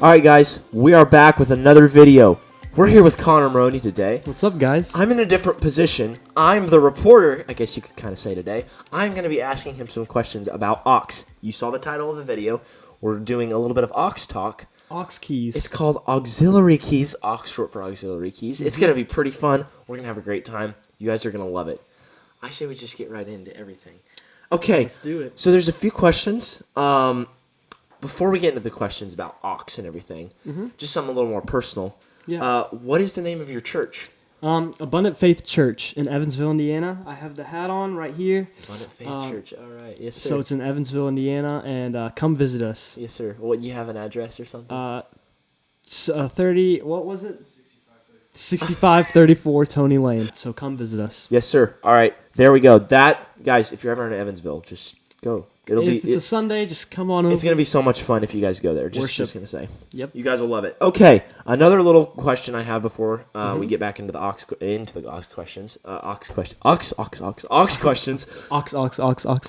Alright guys, we are back with another video. We're here with Maroney today. What's up, guys? I'm in a different position. I'm the reporter, I guess you could kind of say today. I'm going to be asking him some questions about Aux. You saw the title of the video. We're doing a little bit of Aux Talk. Aux keys. It's called auxiliary keys. Aux short for auxiliary keys. It's going to be pretty fun. We're going to have a great time. You guys are going to love it. I say we just get right into everything. Okay. Let's do it. So there's a few questions. Before we get into the questions about Aux and everything, just something a little more personal. Yeah. What is the name of your church? Abundant Faith Church in Evansville, Indiana. I have the hat on right here. Abundant Faith Church. All right. Yes, sir. So it's in Evansville, Indiana, and come visit us. Yes, sir. What, you have an address or something? 30, what was it? 6534 Tony Lane. So come visit us. Yes, sir. All right. There we go. That, guys, if you're ever in Evansville, just go. If it's a Sunday, just come on over. It's going to be so much fun if you guys go there. Just going to say. Yep. You guys will love it. Okay. Another little question I have before we get back into the Aux questions. Aux questions. Aux.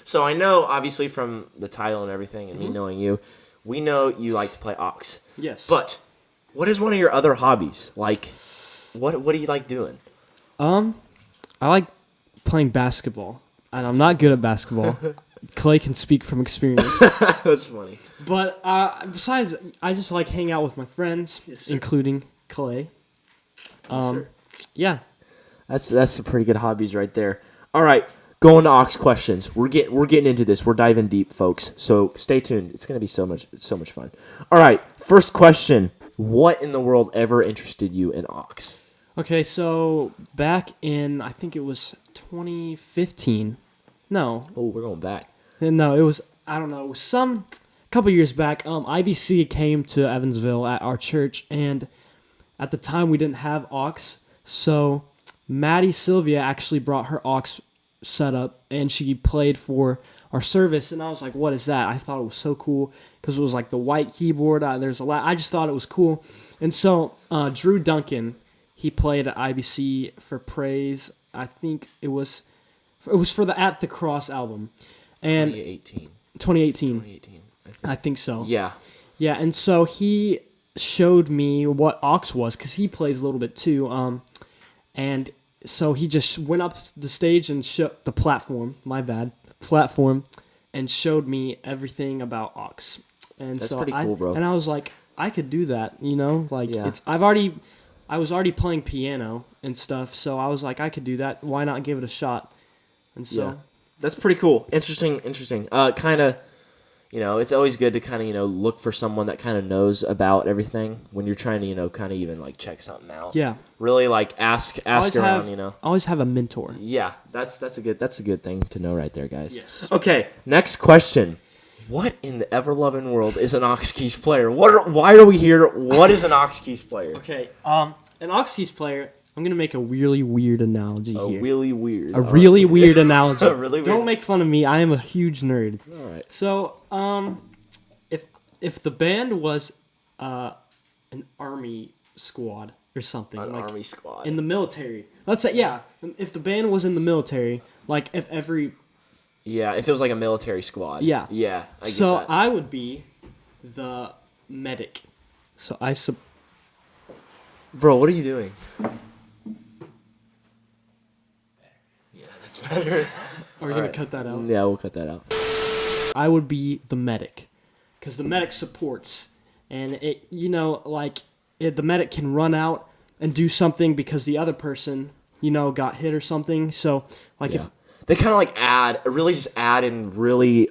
So I know, obviously, from the title and everything and me knowing you, we know you like to play Aux. Yes. But what is one of your other hobbies? Like, what do you like doing? I like playing basketball. And I'm not good at basketball. Clay can speak from experience. That's funny. But besides, I just like hanging out with my friends, including Clay. Yeah. That's some pretty good hobbies right there. All right, going to Aux questions. We're getting into this. We're diving deep, folks. So stay tuned. It's gonna be so much fun. All right, first question. What in the world ever interested you in Aux? Okay, so back in, I think it was 2015. No. Oh, we're going back. No, it was, I don't know, it was a couple years back. IBC came to Evansville at our church, and at the time we didn't have Aux, so Maddie Sylvia actually brought her Aux setup, and she played for our service, and I was like, what is that? I thought it was so cool, because it was like the white keyboard. There's a lot. I just thought it was cool. And so Drew Duncan, he played at IBC for Praise. I think it was for the At the Cross album. And 2018. I think so. Yeah. Yeah, and so he showed me what Aux was, because he plays a little bit too. And so he just went up the stage and showed the platform, and showed me everything about Aux. And that's so pretty cool, bro. And I was like, I could do that, I was already playing piano and stuff, so I was like, I could do that. Why not give it a shot? And so that's pretty cool. Interesting. Kind of, it's always good to kind of, look for someone that kind of knows about everything when you're trying to, kind of even like check something out. Yeah. Really like ask around, Always have a mentor. Yeah, that's a good thing to know right there, guys. Yes. Okay, next question. What in the ever-loving world is an Aux keys player? Why are we here? What is an Aux keys player? Okay, an Aux keys player, I'm going to make a really weird analogy here. Really weird. A really weird analogy. Really weird. Don't make fun of me. I am a huge nerd. All right. So, if the band was an army squad or something. An army squad. In the military. Let's say, yeah, if the band was in the military, like if every... Yeah, if it was like a military squad. Yeah. Yeah, I get so that. I would be the medic. So Bro, what are you doing? Yeah, that's better. Are we going to cut that out? Yeah, we'll cut that out. I would be the medic. Because the medic supports. And the medic can run out and do something because the other person, got hit or something. So, if... They kind of add in really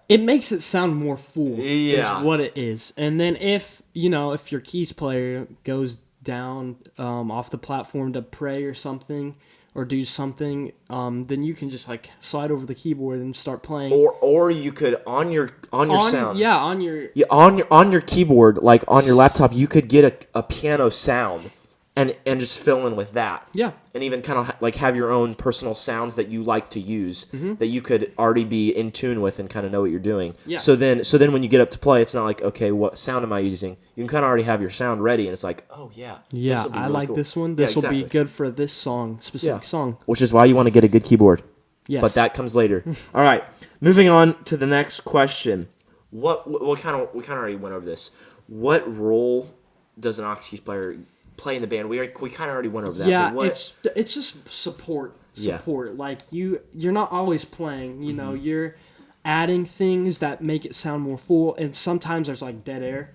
it makes it sound more full. Yeah. Is what it is. And then if your keys player goes down off the platform to pray or something or do something, then you can just slide over the keyboard and start playing. Or you could on your sound. Yeah, on your keyboard, like on your laptop, you could get a piano sound. And just fill in with that. Yeah. And even kind of have your own personal sounds that you like to use that you could already be in tune with and kind of know what you're doing. Yeah. So then when you get up to play, it's not like, okay, what sound am I using? You can kind of already have your sound ready, and it's like, oh, yeah. Yeah, I really like cool. This one. This will be good for this specific song. Which is why you want to get a good keyboard. Yes. But that comes later. All right. Moving on to the next question. we kind of already went over this. What role does an aux keys player play in the band? We kind of already went over that. Yeah, but it's just support. Yeah. Like you're not always playing. You know, you're adding things that make it sound more full, and sometimes there's like dead air.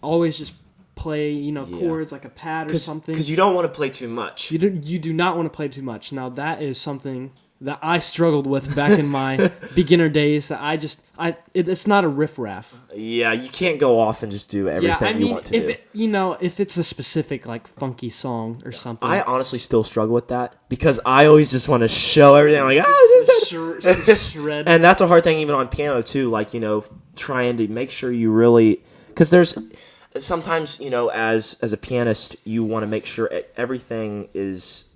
Always just play chords like a pad or something. Because you don't want to play too much. You do not want to play too much. Now that is something that I struggled with back in my beginner days. That it's not a riff-raff. Yeah, you can't go off and just do everything you want to do. If it's a specific like funky song or something. I honestly still struggle with that because I always just want to show everything. I'm like, shred. And that's a hard thing even on piano too. Like trying to make sure you really, because there's sometimes as a pianist you want to make sure everything is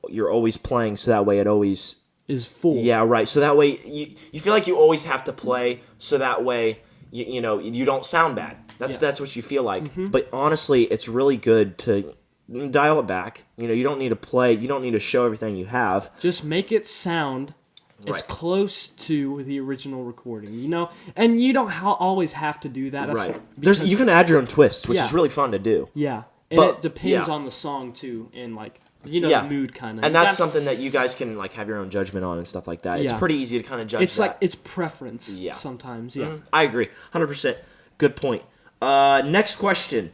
you're always playing so that way it always is full. Yeah, right. So that way you feel like you always have to play so that way you don't sound bad. That's what you feel like. But honestly, it's really good to dial it back. You don't need to play. You don't need to show everything you have. Just make it sound as close to the original recording. And you don't always have to do that. Right. You can add your own twists, which is really fun to do. Yeah. And it depends on the song too, and like the mood kind of. And that's something that you guys can like have your own judgment on and stuff like that. It's pretty easy to kind of judge. It's like it's preference. Yeah. Sometimes. Yeah. I agree. 100%. Good point. Next question.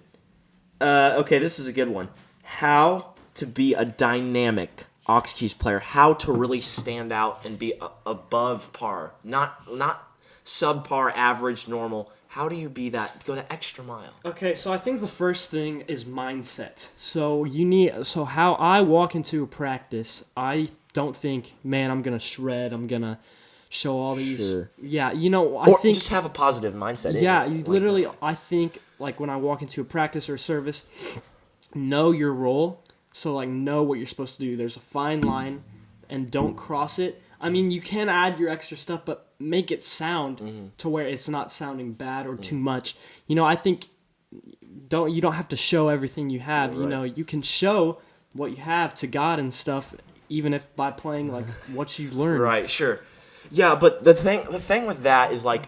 Okay, this is a good one. How to be a dynamic aux keys player? How to really stand out and be above par, not subpar, average, normal. How do you be that? Go the extra mile. Okay, so I think the first thing is mindset. So how I walk into a practice, I don't think, man, I'm gonna shred. I'm gonna show all these. Sure. Yeah, I think just have a positive mindset. Yeah, literally, I think like when I walk into a practice or a service, know your role. So like know what you're supposed to do. There's a fine line, and don't cross it. I mean, you can add your extra stuff, but make it sound to where it's not sounding bad or too much. I think you don't have to show everything you have. Right. You can show what you have to God and stuff, even if by playing like what you learned. Right, sure. Yeah, but the thing with that is like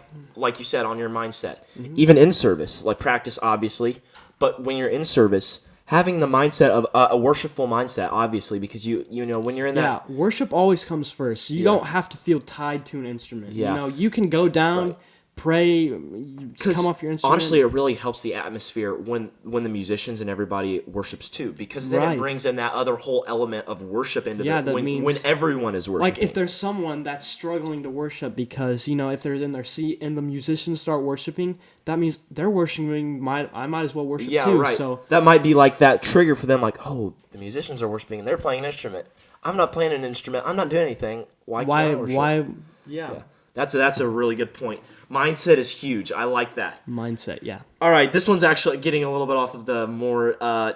you said, on your mindset. Even in service, like practice obviously, but when you're in service, having the mindset of a worshipful mindset, obviously, because you when you're in that. Yeah, worship always comes first. You don't have to feel tied to an instrument. Yeah. You can go down, pray, come off your instrument. Honestly, it really helps the atmosphere when the musicians and everybody worships too, because then it brings in that other whole element of worship into when everyone is worshiping. Like if there's someone that's struggling to worship because if they're in their seat and the musicians start worshiping, that means they're worshiping. I might as well worship too. Right. So that might be like that trigger for them. Like, oh, the musicians are worshiping and they're playing an instrument. I'm not playing an instrument. I'm not doing anything. Why can't I worship? Why? Yeah. That's a really good point. Mindset is huge. I like that. Mindset, yeah. All right, this one's actually getting a little bit off of the more a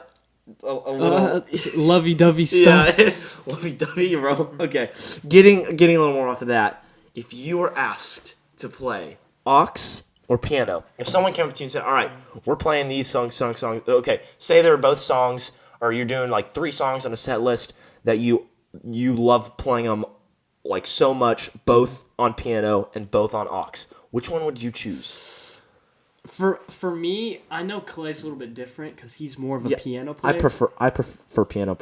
little lovey-dovey stuff. Yeah, lovey-dovey, bro. Okay, getting a little more off of that. If you were asked to play aux or piano, if someone came up to you and said, "All right, we're playing these songs." Okay, say they're both songs, or you're doing like 3 songs on a set list that you love playing them like so much, both on piano and both on aux. Which one would you choose? For me, I know Clay's a little bit different because he's more of a piano player. I prefer piano. I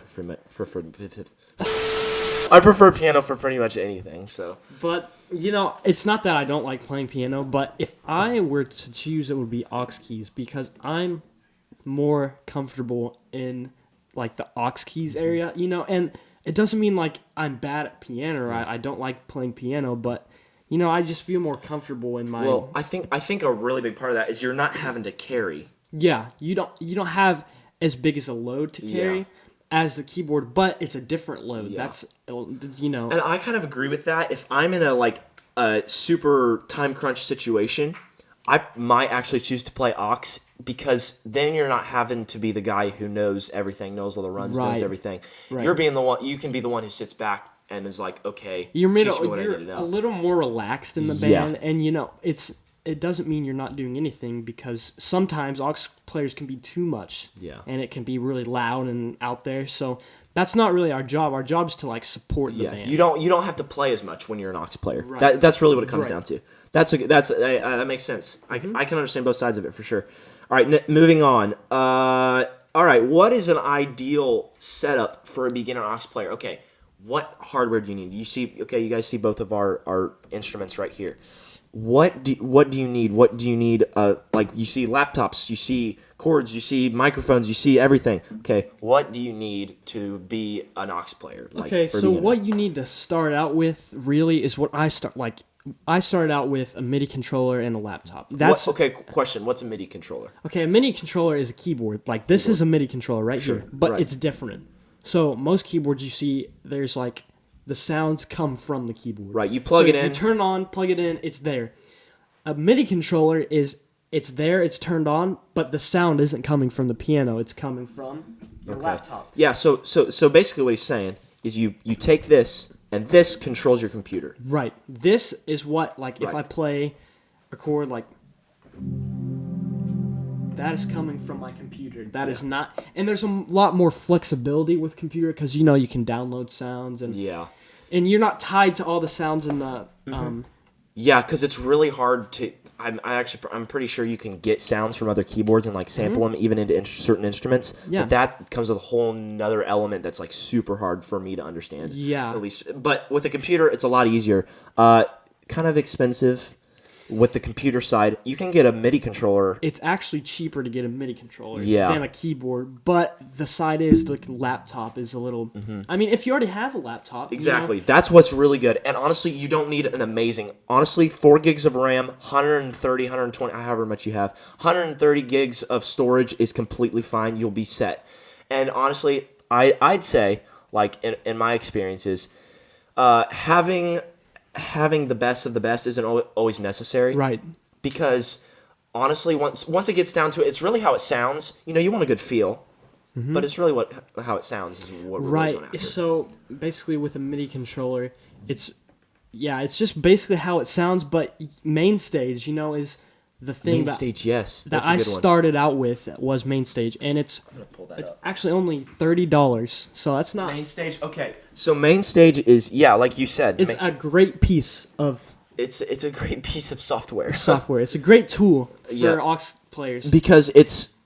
prefer piano for pretty much anything. So, but it's not that I don't like playing piano. But if I were to choose, it would be aux keys because I'm more comfortable in like the aux keys area. And it doesn't mean like I'm bad at piano or I don't like playing piano, but I just feel more comfortable in my. Well, I think a really big part of that is you're not having to carry. Yeah, you don't have as big as a load to carry as the keyboard, but it's a different load. Yeah. That's And I kind of agree with that. If I'm in a super time crunch situation, I might actually choose to play aux because then you're not having to be the guy who knows everything, knows all the runs, knows everything. Right. You're being the one. You can be the one who sits back and is like, okay, you're a little more relaxed in the band, and it doesn't mean you're not doing anything, because sometimes aux players can be too much. Yeah. And it can be really loud and out there. So that's not really our job. Our job is to like support the band. You don't have to play as much when you're an aux player. Right. That's really what it comes Right. down to. That makes sense. I can understand both sides of it for sure. All right, moving on. All right, what is an ideal setup for a beginner aux player? Okay, what hardware do you need? You guys see both of our instruments right here. What do you need? What do you need? Like you see laptops, you see cords, you see microphones, you see everything. Okay, what do you need to be an aux player? So what you need to start out with really is what I started out with a MIDI controller and a laptop. Question. What's a MIDI controller? Okay, a MIDI controller is a keyboard. Like this is a MIDI controller right here, but it's different. So most keyboards you see, there's like the sounds come from the keyboard. Right, you plug it in. You turn it on, plug it in, it's there. A MIDI controller it's there, it's turned on, but the sound isn't coming from the piano, it's coming from your laptop. Yeah, so basically what he's saying is you take this, and this controls your computer. Right. This is what, like, if I play a chord, like, that is coming from my computer. That is not... And there's a lot more flexibility with computer, because, you can download sounds, and and you're not tied to all the sounds in the... Yeah, because it's really hard to... I'm pretty sure you can get sounds from other keyboards and like sample them even into certain instruments. Yeah. But that comes with a whole nother element that's like super hard for me to understand. Yeah. At least, but with a computer, it's a lot easier. Kind of expensive. With the computer side, you can get a MIDI controller. It's actually cheaper to get a MIDI controller than a keyboard, but the side is the laptop is a little... I mean, if you already have a laptop... Exactly. That's what's really good. And honestly, you don't need an amazing... Honestly, 4 gigs of RAM, 130, 120, however much you have, 130 gigs of storage is completely fine. You'll be set. And honestly, I'd say, like, in my experiences, having the best of the best isn't always necessary. Right. Because honestly, once it gets down to it, it's really how it sounds. You want a good feel, but it's really how it sounds is what we're really going after. So basically with a MIDI controller, it's just basically how it sounds, but main stage, is the thing that I started out with was main stage, and it's actually only $30, so that's not main stage. Okay, so main stage is like you said, it's a great piece of it's a great piece of software. It's a great tool for aux players because it's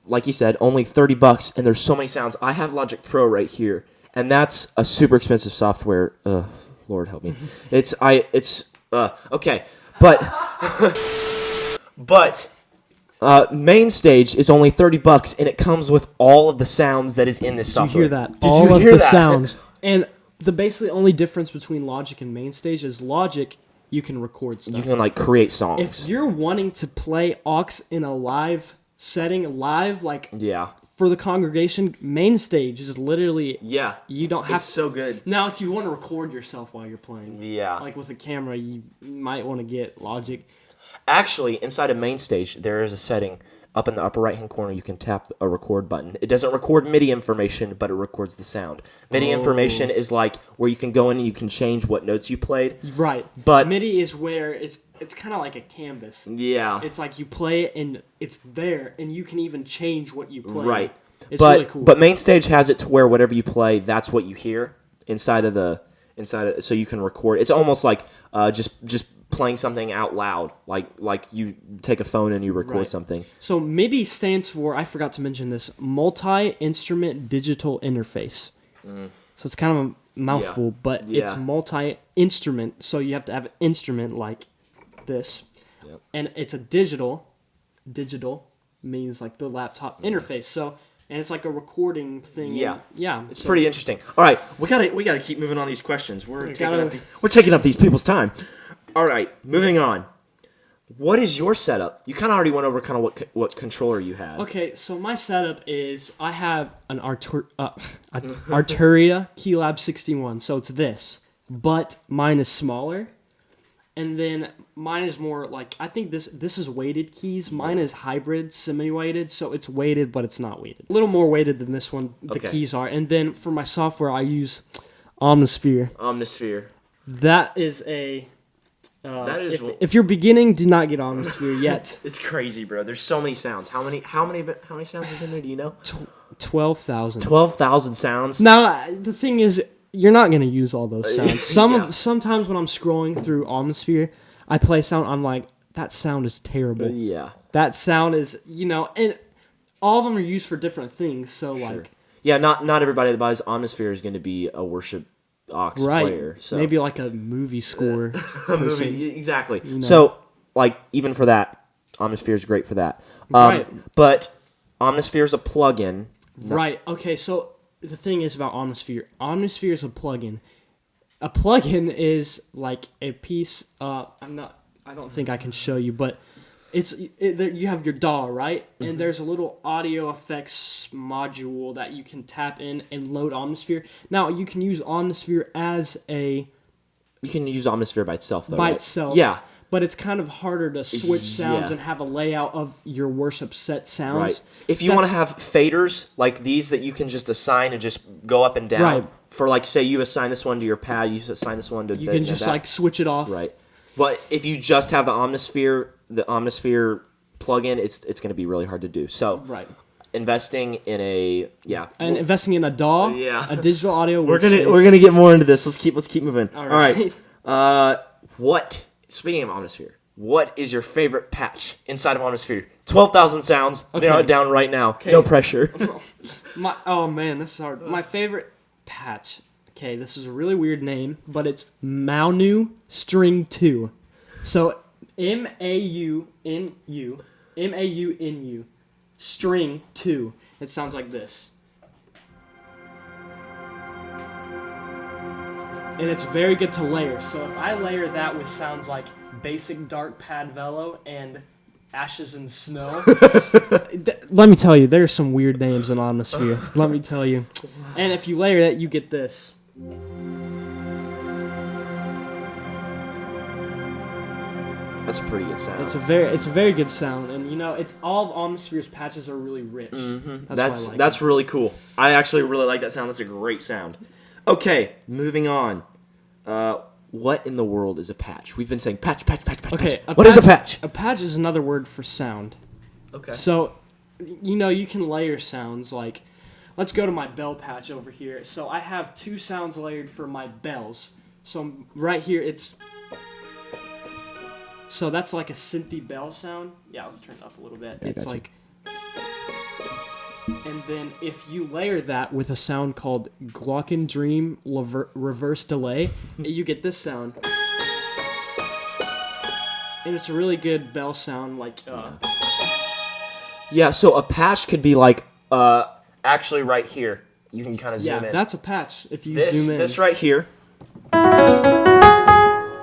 like you said only $30, and there's so many sounds. I have Logic Pro right here, and that's a super expensive software. Lord help me. Okay, but main stage is only $30, and it comes with all of the sounds that is in this software. You hear that? All of the sounds. And the basically only difference between Logic and main stage is Logic, you can record stuff. You can like create songs. If you're wanting to play aux in a live setting, for the congregation, main stage is literally you don't have it's so good. Now if you want to record yourself while you're playing, like with a camera, you might want to get Logic. Actually, inside of main stage, there is a setting up in the upper right-hand corner. You can tap a record button. It doesn't record MIDI information, but it records the sound. MIDI information is like where you can go in and you can change what notes you played. Right. But MIDI is where it's kind of like a canvas. Yeah. It's like you play it and it's there, and you can even change what you play. Right. It's really cool. But main stage has it to where whatever you play, that's what you hear inside of so you can record. It's almost like just playing something out loud, like you take a phone and you record something. So MIDI stands for, I forgot to mention this, multi-instrument digital interface. So it's kind of a mouthful, but it's multi-instrument, so you have to have an instrument like this. Yep. And it's a digital means like the laptop interface. So, and it's like a recording thing. Yeah, it's pretty interesting. All right, we gotta keep moving on these questions. We're taking up these people's time. All right, moving on. What is your setup? You kind of already went over kind of what controller you have. Okay, so my setup is I have an Arturia Keylab 61, so it's this, but mine is smaller, and then mine is more like, I think this is weighted keys. Mine is hybrid, semi-weighted, so it's weighted, but it's not weighted. A little more weighted than this one, the keys are. And then for my software, I use Omnisphere. Omnisphere. That is a That is if you're beginning, do not get Omnisphere yet. It's crazy, bro. There's so many sounds. How many sounds is in there? Do you know? 12,000. 12,000 sounds. Now the thing is, you're not gonna use all those sounds. Sometimes when I'm scrolling through Omnisphere, I play sound. I'm like, that sound is terrible. Yeah. That sound is, and all of them are used for different things. So like, yeah, not everybody that buys Omnisphere is going to be a worship aux player. So maybe like a movie score. Exactly. So like even for that, Omnisphere is great for that. Right. But Omnisphere is a plugin. Right. Okay. So the thing is about Omnisphere. Omnisphere is a plugin. A plugin is like a piece. I don't think I can show you, but you have your DAW, right? Mm-hmm. And there's a little audio effects module that you can tap in and load Omnisphere. Now you can use Omnisphere as a. You can use Omnisphere by itself, though. By right? itself. Yeah. But it's kind of harder to switch sounds and have a layout of your worship set sounds. Right. If you want to have faders like these that you can just assign and just go up and down. Right. For like, say you assign this one to your pad, you assign this one to. You can just like switch it off. Right. But if you just have the Omnisphere plugin, it's going to be really hard to do. So. Right. Investing in a investing in a DAW, a digital audio. We're gonna get more into this. Let's keep moving. All right. Speaking of Omnisphere, what is your favorite patch inside of Omnisphere? 12,000 sounds. Okay. Nail it down right now. Okay. No pressure. Oh man, this is hard. My favorite patch. Okay, this is a really weird name, but it's Maunu String 2. So MAUNU String 2. It sounds like this. And it's very good to layer. So if I layer that with sounds like Basic Dark Pad Velo and Ashes and Snow, let me tell you, there's some weird names in Omnisphere. Let me tell you. And if you layer that, you get this. That's a pretty good sound. It's a very good sound, and it's all of Omnisphere's patches are really rich. Mm-hmm. That's really cool. I actually really like that sound. That's a great sound. Okay, moving on. What in the world is a patch? We've been saying patch. Okay, what is a patch? A patch is another word for sound. Okay. So, you can layer sounds like, let's go to my bell patch over here. So I have 2 sounds layered for my bells. So right here so that's like a synthy bell sound. Yeah, let's turn it up a little bit. Yeah, it's like, and then if you layer that with a sound called Glockendream reverse delay, you get this sound. And it's a really good bell sound, like. Yeah, so a patch could be like, actually right here. You can kind of zoom in. Yeah, that's a patch if you zoom in. This right here.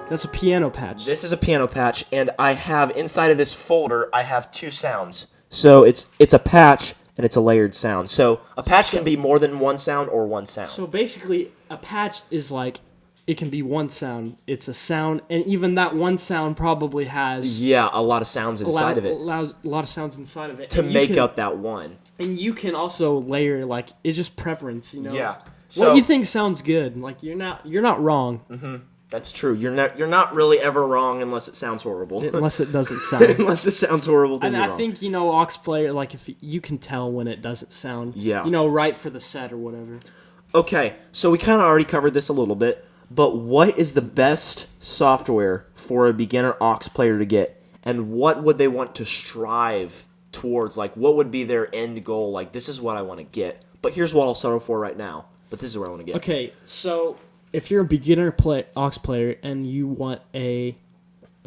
That's a piano patch. This is a piano patch, and I have inside of this folder, I have 2 sounds. So it's a patch and it's a layered sound. So a patch can be more than one sound or one sound. So basically, a patch is like, it can be one sound. It's a sound, and even that one sound probably has a lot of sounds inside of it. A lot of sounds inside of it to make up that one. And you can also layer, like, it's just preference, Yeah. So, what you think sounds good, like you're not wrong. Mm-hmm. That's true. You're not really ever wrong unless it sounds horrible. Unless it doesn't sound. Unless it sounds horrible, then and you're I think aux player, like, if you can tell when it doesn't sound. Yeah. Right for the set or whatever. Okay, so we kind of already covered this a little bit, but what is the best software for a beginner aux player to get, and what would they want to strive towards? Like, what would be their end goal? Like, this is what I want to get, but here's what I'll settle for right now. But this is what I want to get. Okay, so if you're a beginner aux player and you want a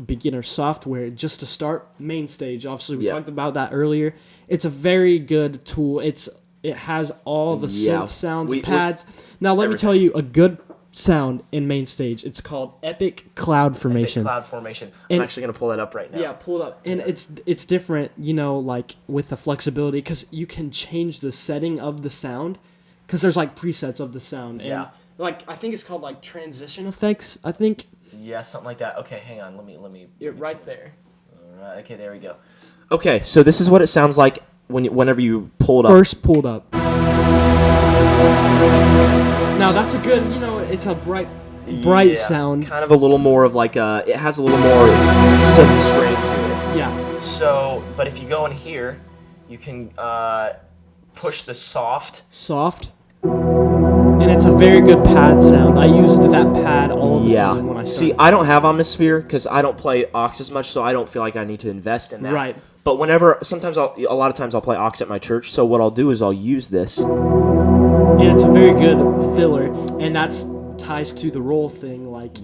beginner software just to start, MainStage, obviously we talked about that earlier. It's a very good tool. It has all the synth sounds, pads. Now let me tell you a good sound in MainStage. It's called Epic Cloud Formation. Epic Cloud Formation. I'm actually going to pull that up right now. Yeah, pull it up. And it's different, like with the flexibility, because you can change the setting of the sound, because there's like presets of the sound. And like, I think it's called like transition effects, I think. Yeah, something like that. Okay, hang on. Let me You're right there. All right. Okay, there we go. Okay, so this is what it sounds like whenever you pull it up. First pulled up. Now that's a good, it's a bright bright sound. Kind of a little more of like it has a little more synth strain to it. Yeah. So, but if you go in here, you can push the soft. Soft. And it's a very good pad sound. I used that pad all the time when I started. See, I don't have Omnisphere because I don't play aux as much, so I don't feel like I need to invest in that. Right. But a lot of times I'll play aux at my church, so what I'll do is I'll use this. And it's a very good filler, and that's ties to the roll thing. Like,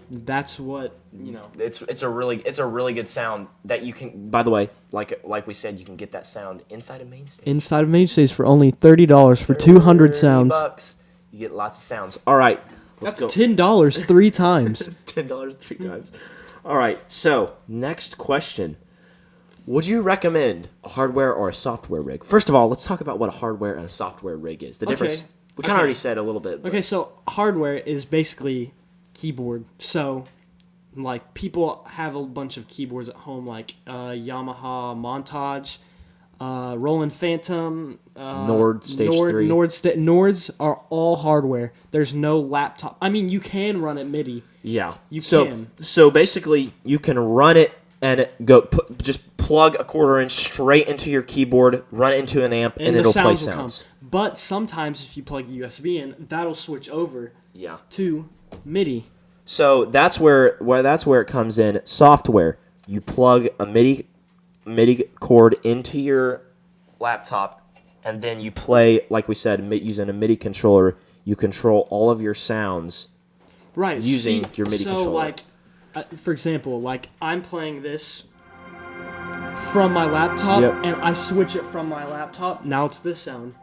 that's what, It's a really good sound that you can. By the way, like we said, you can get that sound inside of Mainstage. Inside of Mainstage for only $30 for 200 sounds. $30. You get lots of sounds. All right, that's $10 3 times. $10 3 times. All right. So next question: would you recommend a hardware or a software rig? First of all, let's talk about what a hardware and a software rig is. The difference. We kind of already said a little bit. Okay, so hardware is basically keyboard. So, like, people have a bunch of keyboards at home, like Yamaha Montage, Roland Phantom, Nord Stage 3. Nords are all hardware. There's no laptop. I mean, you can run it MIDI. Yeah. You can. So basically, you can run it and just plug a quarter-inch straight into your keyboard, run it into an amp, and it'll play sounds. But sometimes if you plug a USB in, that'll switch over to MIDI. So that's where it comes in. Software. You plug a MIDI cord into your laptop, and then you play, like we said, using a MIDI controller. You control all of your sounds using your MIDI controller. So, like, for example, like I'm playing this from my laptop, and I switch it from my laptop. Now it's this sound.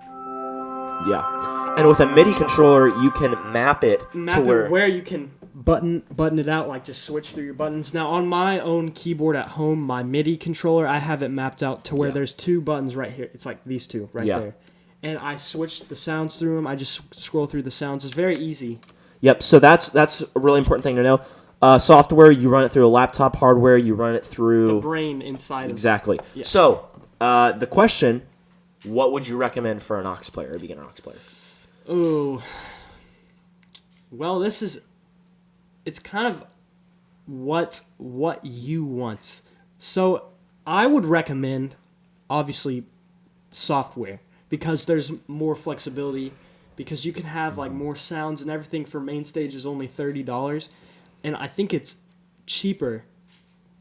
Yeah, and with a MIDI controller, you can map it to where you can button it out, like just switch through your buttons. Now on my own keyboard at home, my MIDI controller, I have it mapped out to where there's 2 buttons right here. It's like these 2 right there, and I switch the sounds through them. I just scroll through the sounds. It's very easy. Yep. So that's a really important thing to know. Software, you run it through a laptop. Hardware, you run it through the brain inside. Exactly. Yeah. So the question. What would you recommend for an aux player, a beginner aux player? Ooh. Well, it's kind of what you want. So I would recommend, obviously, software, because there's more flexibility, because you can have like more sounds and everything. For Mainstage is only $30, and I think it's cheaper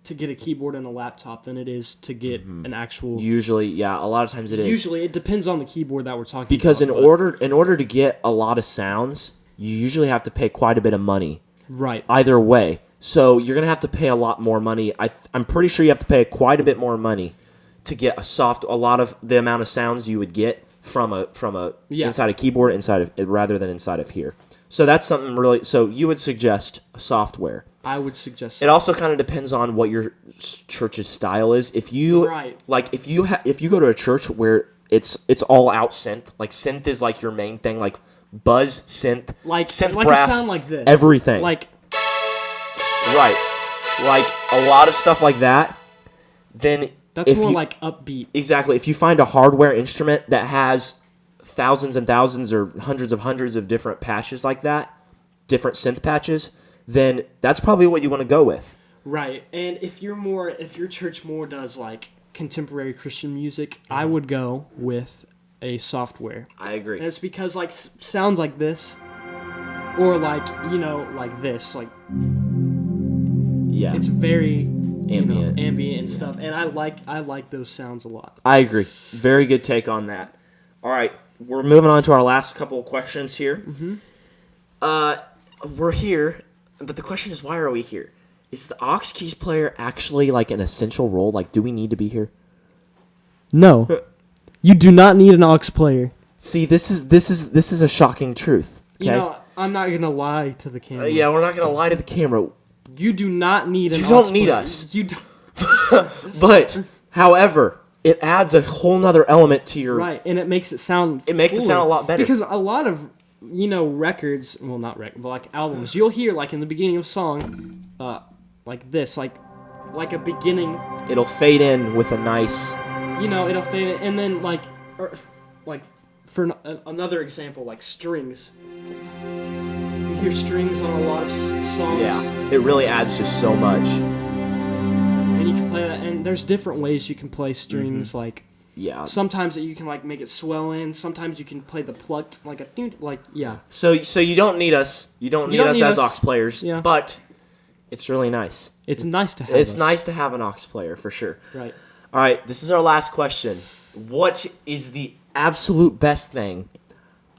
to get a keyboard and a laptop than it is to get an actual. Usually, a lot of times it is. Usually, it depends on the keyboard that we're talking because about. Because in order to get a lot of sounds, you usually have to pay quite a bit of money. Right. Either way, so you're gonna have to pay a lot more money. I'm pretty sure you have to pay quite a bit more money to get a lot of the amount of sounds you would get from a inside a keyboard rather than inside of here. So that's something really. So you would suggest a software. I would suggest. It also kind of depends on what your church's style is. If you if you go to a church where it's all out synth, like synth is like your main thing, like buzz synth, synth brass, a sound like this, everything, like a lot of stuff like that. Then that's more like upbeat. Exactly. If you find a hardware instrument that has thousands and thousands or hundreds of different patches like that, different synth patches, then that's probably what you want to go with. Right. And if your church more does like contemporary Christian music, I would go with a software. I agree. And it's because like sounds like this, or like like this, like it's very ambient and stuff. And I like those sounds a lot. I agree. Very good take on that. All right, we're moving on to our last couple of questions here. We're here. But the question is, why are we here? Is the aux keys player actually like an essential role? Like, do we need to be here? No, you do not need an aux player. See, this is a shocking truth. Okay? I'm not gonna lie to the camera. We're not gonna lie to the camera. You do not need an aux player. You don't need us. You don't. But, however, it adds a whole nother element to your and it makes it sound. It makes it sound a lot better because a lot of. Records, well, not records, but like albums, you'll hear like in the beginning of a song, like this, like a beginning. It'll fade in with a nice. It'll fade in, and then like for another example, like strings. You hear strings on a lot of songs. Yeah, it really adds just so much. And you can play that, and there's different ways you can play strings. Like, Yeah. sometimes that you can like make it swell in. Sometimes you can play the plucked like a yeah. So you don't need us. You don't need us as aux players. Yeah. But it's really nice. It's nice to have. It's us. nice to have an aux player for sure. Right. All right, this is our last question. What is the absolute best thing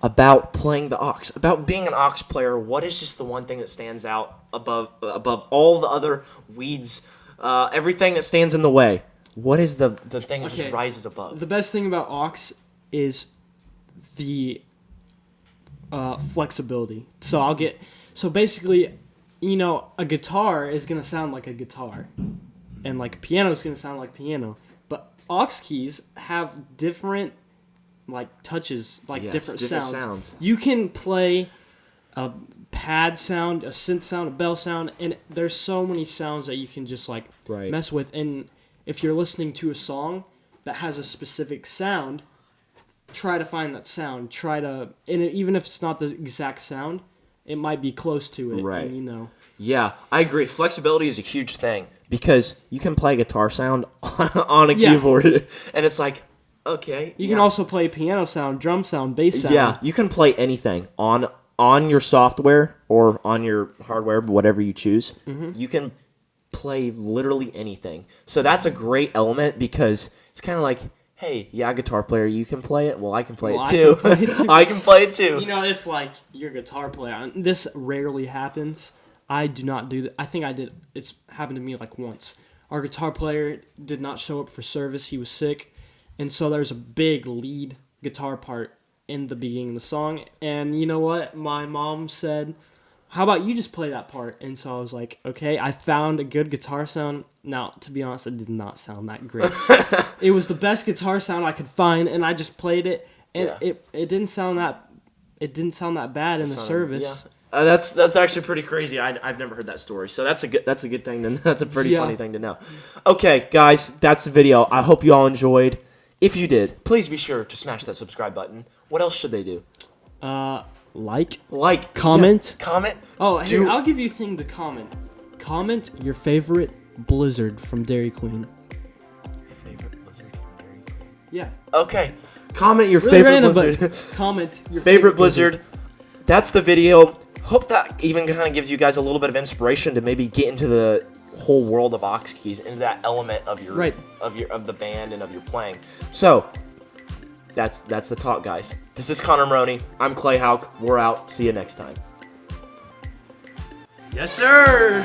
about playing the aux? About being an aux player, what is just the one thing that stands out above all the other weeds, everything that stands in the way? What is the thing that just rises above? The best thing about aux is the flexibility. So basically, a guitar is gonna sound like a guitar, and like a piano is gonna sound like piano. But aux keys have different touches, different sounds. You can play a pad sound, a synth sound, a bell sound, and there's so many sounds that you can just mess with. And if you're listening to a song that has a specific sound, try to find that sound. Even if it's not the exact sound, it might be close to it. Right. And, Yeah, I agree. Flexibility is a huge thing because you can play guitar sound on a keyboard, and it's like, okay. You can also play piano sound, drum sound, bass sound. Yeah, you can play anything on your software or on your hardware, whatever you choose. Mm-hmm. You can play literally anything. So that's a great element because it's kind of like, hey, guitar player, you can play it. Well, I can play it too. I can play it too. If you're a guitar player, this rarely happens. I do not do that. I think I did. It's happened to me once. Our guitar player did not show up for service. He was sick. And so there's a big lead guitar part in the beginning of the song. And you know what? My mom said, how about you just play that part? And so I was like, okay. I found a good guitar sound. Now, to be honest, it did not sound that great. It was the best guitar sound I could find, and I just played it. And it didn't sound that bad in the service. Yeah. That's actually pretty crazy. I've never heard that story, so that's a good thing. That's a pretty funny thing to know. Okay, guys, that's the video. I hope you all enjoyed. If you did, please be sure to smash that subscribe button. What else should they do? Like, comment. Yeah, comment. Oh, here, I'll give you a thing to comment. Comment your favorite Blizzard from Dairy Queen. Favorite Blizzard from Dairy Queen. Yeah. Okay. Comment your favorite Blizzard. Comment your favorite Blizzard. That's the video. Hope that even kind of gives you guys a little bit of inspiration to maybe get into the whole world of aux keys, into that element of your of the band and of your playing. So that's the talk, guys. This is Connor Maroney. I'm Clay Hauk. We're out. See you next time. Yes, sir.